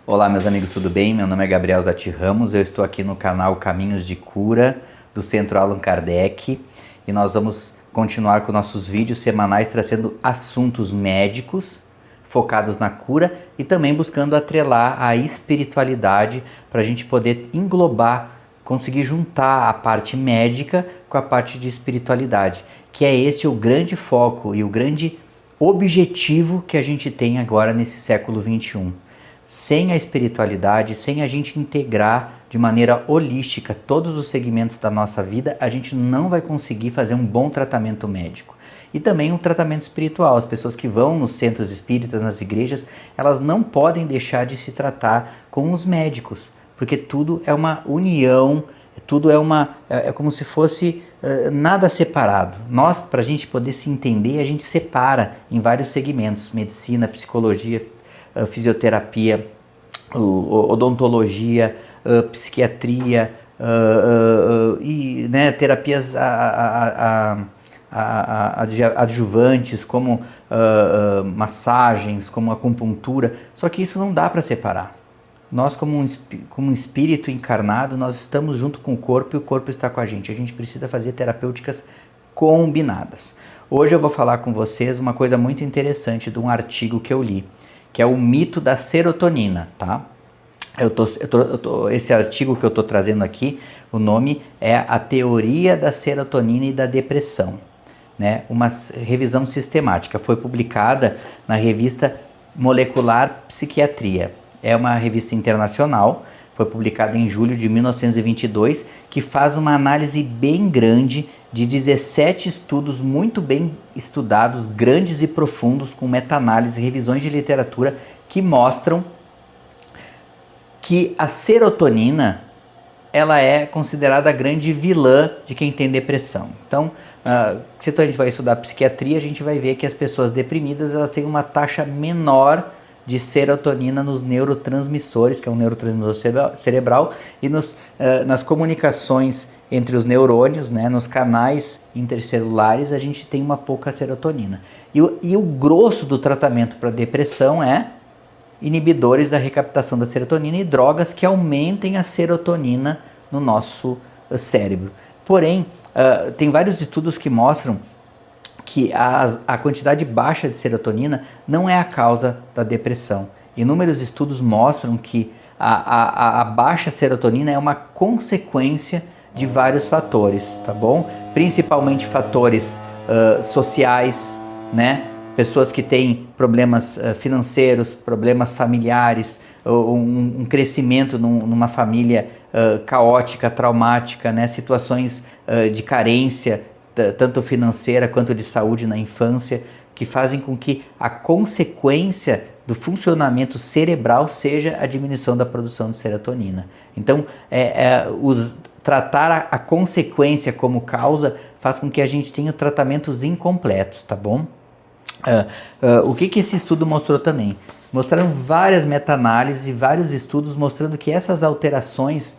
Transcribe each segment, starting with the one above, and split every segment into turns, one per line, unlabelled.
Olá, meus amigos, tudo bem? Meu nome é Gabriel Zatti Ramos, eu estou aqui no canal Caminhos de Cura do Centro Allan Kardec e nós vamos continuar com nossos vídeos semanais trazendo assuntos médicos focados na cura e também buscando atrelar a espiritualidade para a gente poder englobar, conseguir juntar a parte médica com a parte de espiritualidade, que é esse o grande foco e o grande objetivo que a gente tem agora nesse século XXI. Sem a espiritualidade, sem a gente integrar de maneira holística todos os segmentos da nossa vida, a gente não vai conseguir fazer um bom tratamento médico. E também um tratamento espiritual. As pessoas que vão nos centros espíritas, nas igrejas, elas não podem deixar de se tratar com os médicos, porque tudo é uma união, tudo é como se fosse nada separado. Nós, para a gente poder se entender, a gente separa em vários segmentos: medicina, psicologia, fisioterapia, odontologia, psiquiatria e terapias adjuvantes, como massagens, como acupuntura. Só que isso não dá para separar. Nós, como um espírito encarnado, nós estamos junto com o corpo e o corpo está com a gente. A gente precisa fazer terapêuticas combinadas. Hoje eu vou falar com vocês uma coisa muito interessante de um artigo que eu li, que é o mito da serotonina, tá? Esse artigo que eu estou trazendo aqui, o nome é A Teoria da Serotonina e da Depressão, né? Uma revisão sistemática. Foi publicada na revista Molecular Psiquiatria. É uma revista internacional, foi publicada em julho de 1922, que faz uma análise bem grande de 17 estudos muito bem estudados, grandes e profundos, com meta-análise, revisões de literatura, que mostram que a serotonina ela é considerada a grande vilã de quem tem depressão. Então, se a gente vai estudar psiquiatria, a gente vai ver que as pessoas deprimidas elas têm uma taxa menor de serotonina nos neurotransmissores, que é um neurotransmissor cerebral, e nas comunicações entre os neurônios, né, nos canais intercelulares, a gente tem uma pouca serotonina. E o grosso do tratamento para depressão é inibidores da recaptação da serotonina e drogas que aumentem a serotonina no nosso cérebro. Porém, tem vários estudos que mostram que a quantidade baixa de serotonina não é a causa da depressão. Inúmeros estudos mostram que a baixa serotonina é uma consequência de vários fatores, tá bom? Principalmente fatores sociais, né? Pessoas que têm problemas financeiros, problemas familiares, um crescimento numa família caótica, traumática, né? Situações de carência, tanto financeira quanto de saúde na infância, que fazem com que a consequência do funcionamento cerebral seja a diminuição da produção de serotonina. Então, tratar a consequência como causa faz com que a gente tenha tratamentos incompletos, tá bom? O que esse estudo mostrou também? Mostraram várias meta-análises e vários estudos mostrando que essas alterações,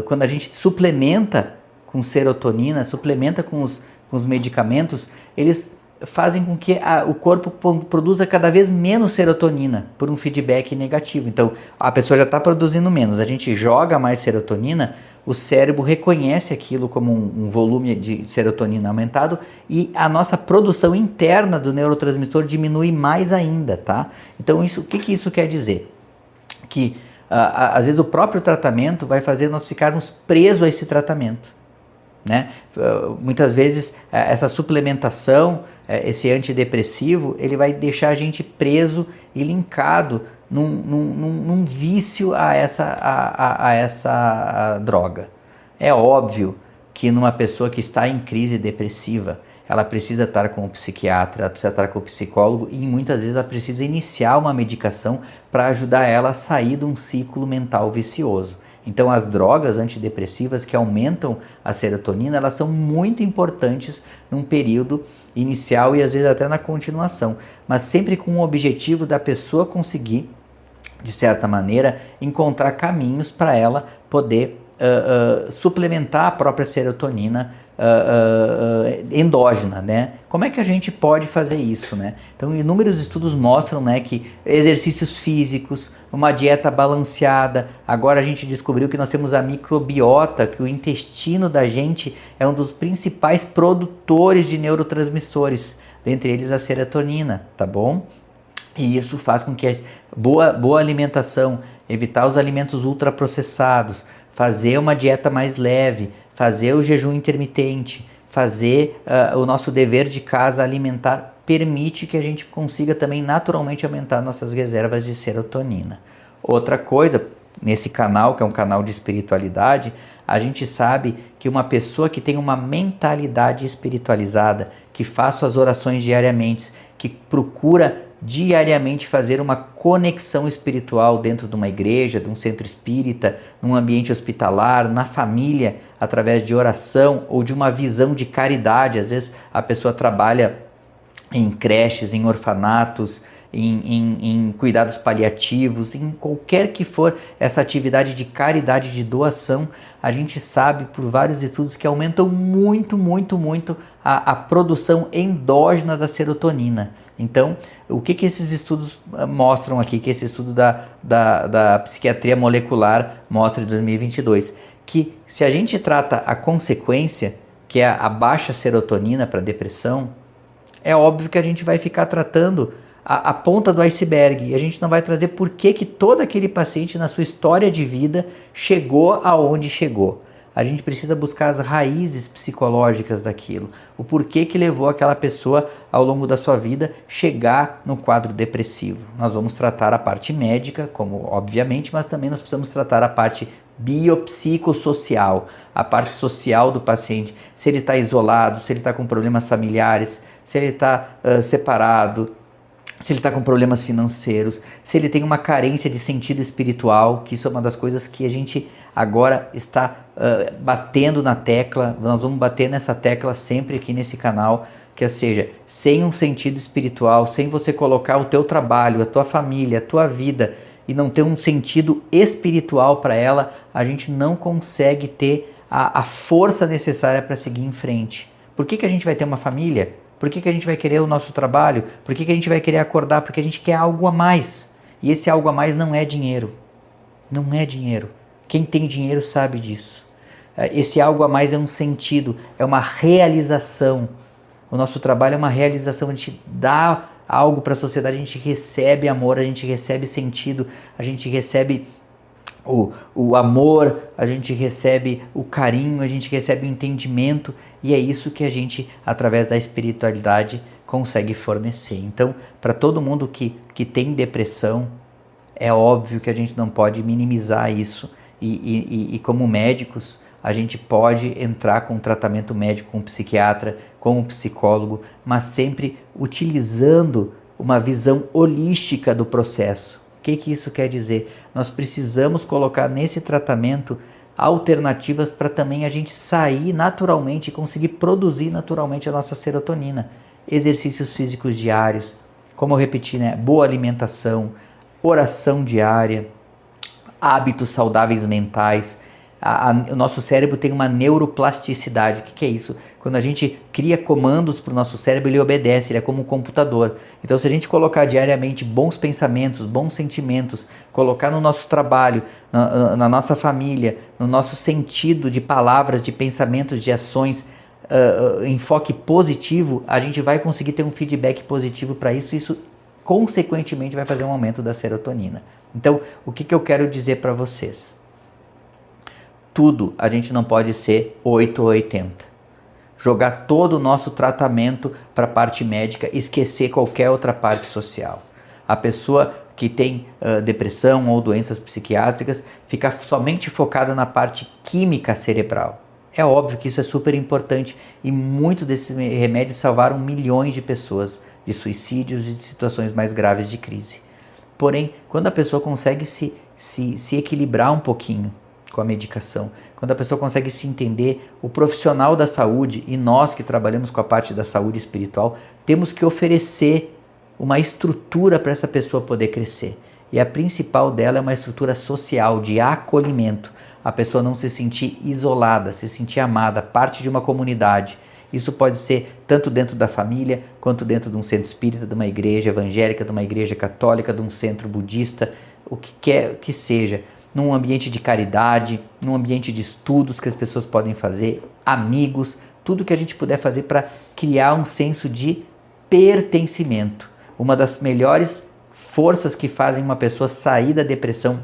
quando a gente suplementa com serotonina, suplementa com os medicamentos, eles fazem com que o corpo produza cada vez menos serotonina por um feedback negativo. Então, a pessoa já está produzindo menos, a gente joga mais serotonina, o cérebro reconhece aquilo como um volume de serotonina aumentado e a nossa produção interna do neurotransmissor diminui mais ainda, tá? Então, o que isso quer dizer? Que, às vezes, o próprio tratamento vai fazer nós ficarmos presos a esse tratamento, né? Muitas vezes essa suplementação, esse antidepressivo, ele vai deixar a gente preso e linkado num vício a essa droga. É óbvio que numa pessoa que está em crise depressiva, ela precisa estar com o psiquiatra, ela precisa estar com o psicólogo e muitas vezes ela precisa iniciar uma medicação para ajudar ela a sair de um ciclo mental vicioso. Então, as drogas antidepressivas que aumentam a serotonina, elas são muito importantes num período inicial e às vezes até na continuação, mas sempre com o objetivo da pessoa conseguir, de certa maneira, encontrar caminhos para ela poder suplementar a própria serotonina endógena, né? Como é que a gente pode fazer isso, né? Então, inúmeros estudos mostram, né, que exercícios físicos, uma dieta balanceada. Agora a gente descobriu que nós temos a microbiota, que o intestino da gente é um dos principais produtores de neurotransmissores, dentre eles a serotonina, tá bom? E isso faz com que a boa alimentação, evitar os alimentos ultraprocessados, fazer uma dieta mais leve, fazer o jejum intermitente, fazer o nosso dever de casa alimentar, permite que a gente consiga também naturalmente aumentar nossas reservas de serotonina. Outra coisa, nesse canal, que é um canal de espiritualidade, a gente sabe que uma pessoa que tem uma mentalidade espiritualizada, que faz suas orações diariamente, que procura diariamente fazer uma conexão espiritual dentro de uma igreja, de um centro espírita, num ambiente hospitalar, na família, através de oração ou de uma visão de caridade. Às vezes a pessoa trabalha em creches, em orfanatos, em cuidados paliativos, em qualquer que for essa atividade de caridade, de doação, a gente sabe por vários estudos que aumentam muito a produção endógena da serotonina. Então, o que esses estudos mostram aqui, que esse estudo da psiquiatria molecular mostra em 2022? Que se a gente trata a consequência, que é a baixa serotonina para depressão, é óbvio que a gente vai ficar tratando a ponta do iceberg e a gente não vai trazer por que todo aquele paciente na sua história de vida chegou aonde chegou. A gente precisa buscar as raízes psicológicas daquilo, o porquê que levou aquela pessoa ao longo da sua vida chegar no quadro depressivo. Nós vamos tratar a parte médica, como obviamente, mas também nós precisamos tratar a parte biopsicossocial, a parte social do paciente, se ele está isolado, se ele está com problemas familiares, se ele está separado, se ele está com problemas financeiros, se ele tem uma carência de sentido espiritual, que isso é uma das coisas que a gente agora está batendo na tecla. Nós vamos bater nessa tecla sempre aqui nesse canal, que seja, sem um sentido espiritual, sem você colocar o teu trabalho, a tua família, a tua vida e não ter um sentido espiritual para ela, a gente não consegue ter a força necessária para seguir em frente. Por que a gente vai ter uma família? Por que a gente vai querer o nosso trabalho? Por que a gente vai querer acordar? Porque a gente quer algo a mais. E esse algo a mais não é dinheiro. Não é dinheiro. Quem tem dinheiro sabe disso. Esse algo a mais é um sentido, é uma realização. O nosso trabalho é uma realização, a gente dá algo para a sociedade, a gente recebe amor, a gente recebe sentido, a gente recebe o amor, a gente recebe o carinho, a gente recebe o entendimento, e é isso que a gente, através da espiritualidade, consegue fornecer. Então, para todo mundo que tem depressão, é óbvio que a gente não pode minimizar isso, e como médicos, a gente pode entrar com um tratamento médico com um psiquiatra, com um psicólogo, mas sempre utilizando uma visão holística do processo. O que isso quer dizer? Nós precisamos colocar nesse tratamento alternativas para também a gente sair naturalmente e conseguir produzir naturalmente a nossa serotonina. Exercícios físicos diários, como eu repeti, né? Boa alimentação, oração diária, hábitos saudáveis mentais. O nosso cérebro tem uma neuroplasticidade. O que é isso? Quando a gente cria comandos para o nosso cérebro, ele obedece, ele é como um computador. Então, se a gente colocar diariamente bons pensamentos, bons sentimentos, colocar no nosso trabalho, na nossa família, no nosso sentido de palavras, de pensamentos, de ações, enfoque positivo, a gente vai conseguir ter um feedback positivo para isso. Isso, consequentemente, vai fazer um aumento da serotonina. Então, o que eu quero dizer para vocês? Tudo a gente não pode ser 8 ou 80. Jogar todo o nosso tratamento para a parte médica, esquecer qualquer outra parte social. A pessoa que tem depressão ou doenças psiquiátricas fica somente focada na parte química cerebral. É óbvio que isso é super importante e muitos desses remédios salvaram milhões de pessoas de suicídios e de situações mais graves de crise. Porém, quando a pessoa consegue se equilibrar um pouquinho com a medicação, quando a pessoa consegue se entender, o profissional da saúde e nós que trabalhamos com a parte da saúde espiritual, temos que oferecer uma estrutura para essa pessoa poder crescer. E a principal dela é uma estrutura social, de acolhimento, a pessoa não se sentir isolada, se sentir amada, parte de uma comunidade. Isso pode ser tanto dentro da família, quanto dentro de um centro espírita, de uma igreja evangélica, de uma igreja católica, de um centro budista, o que quer que seja, num ambiente de caridade, num ambiente de estudos que as pessoas podem fazer, amigos, tudo que a gente puder fazer para criar um senso de pertencimento. Uma das melhores forças que fazem uma pessoa sair da depressão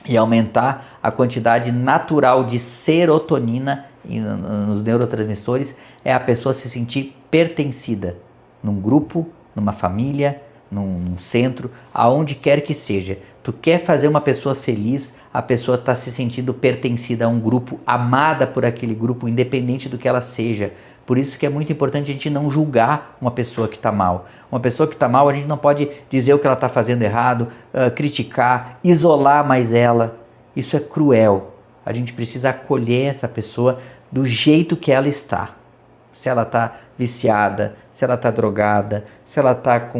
e aumentar a quantidade natural de serotonina nos neurotransmissores é a pessoa se sentir pertencida num grupo, numa família, num centro, aonde quer que seja. Tu quer fazer uma pessoa feliz, a pessoa está se sentindo pertencida a um grupo, amada por aquele grupo, independente do que ela seja. Por isso que é muito importante a gente não julgar uma pessoa que está mal. Uma pessoa que está mal, a gente não pode dizer o que ela está fazendo errado, criticar, isolar mais ela. Isso é cruel. A gente precisa acolher essa pessoa do jeito que ela está. Se ela está viciada, se ela está drogada, se ela está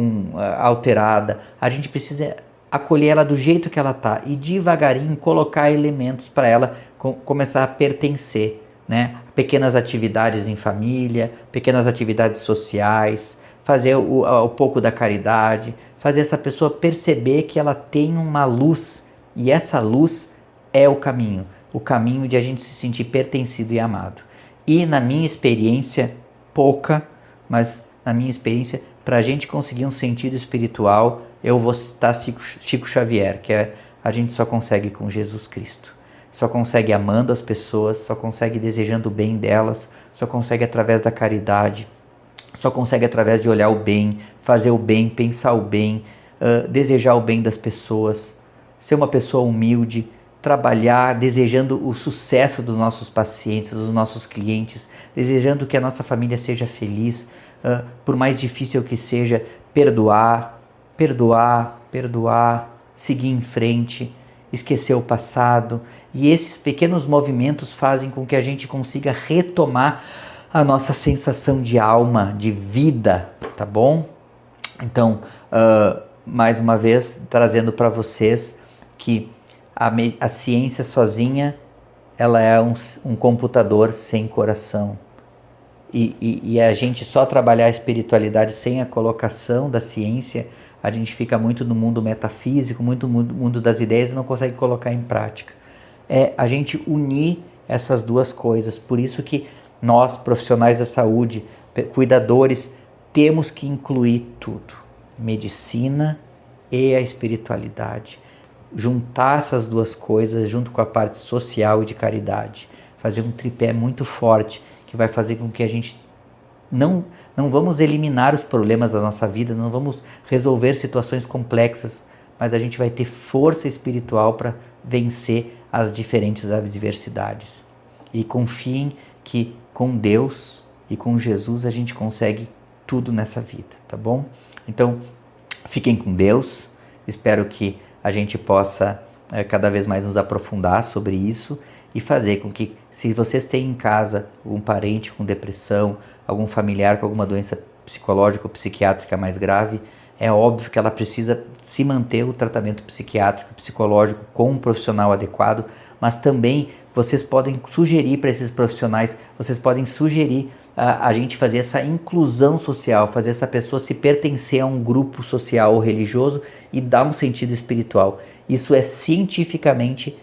alterada, a gente precisa acolher ela do jeito que ela está e devagarinho colocar elementos para ela começar a pertencer, né? Pequenas atividades em família, pequenas atividades sociais, fazer o pouco da caridade, fazer essa pessoa perceber que ela tem uma luz e essa luz é o caminho de a gente se sentir pertencido e amado. E na minha experiência, pouca, mas na minha experiência, para a gente conseguir um sentido espiritual, eu vou citar Chico Xavier, que a gente só consegue com Jesus Cristo. Só consegue amando as pessoas, só consegue desejando o bem delas, só consegue através da caridade, só consegue através de olhar o bem, fazer o bem, pensar o bem, desejar o bem das pessoas, ser uma pessoa humilde, trabalhar desejando o sucesso dos nossos pacientes, dos nossos clientes, desejando que a nossa família seja feliz, por mais difícil que seja, perdoar, seguir em frente, esquecer o passado. E esses pequenos movimentos fazem com que a gente consiga retomar a nossa sensação de alma, de vida, tá bom? Então, mais uma vez, trazendo para vocês que a ciência sozinha, ela é um computador sem coração. E a gente só trabalhar a espiritualidade sem a colocação da ciência, a gente fica muito no mundo metafísico, muito no mundo das ideias e não consegue colocar em prática. É a gente unir essas duas coisas. Por isso que nós, profissionais da saúde, cuidadores, temos que incluir tudo. Medicina e a espiritualidade. Juntar essas duas coisas junto com a parte social e de caridade. Fazer um tripé muito forte que vai fazer com que a gente não vamos eliminar os problemas da nossa vida, não vamos resolver situações complexas, mas a gente vai ter força espiritual para vencer as diferentes adversidades. E confiem que com Deus e com Jesus a gente consegue tudo nessa vida, tá bom? Então, fiquem com Deus, espero que a gente possa cada vez mais nos aprofundar sobre isso e fazer com que, se vocês têm em casa algum parente com depressão, algum familiar com alguma doença psicológica ou psiquiátrica mais grave, é óbvio que ela precisa se manter o tratamento psiquiátrico, psicológico com um profissional adequado, mas também vocês podem sugerir para esses profissionais, vocês podem sugerir a gente fazer essa inclusão social, fazer essa pessoa se pertencer a um grupo social ou religioso e dar um sentido espiritual. Isso é cientificamente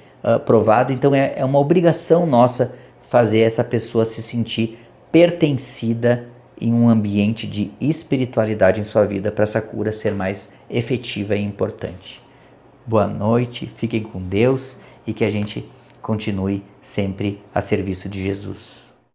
provado, então é uma obrigação nossa fazer essa pessoa se sentir pertencida em um ambiente de espiritualidade em sua vida para essa cura ser mais efetiva e importante. Boa noite, fiquem com Deus e que a gente continue sempre a serviço de Jesus.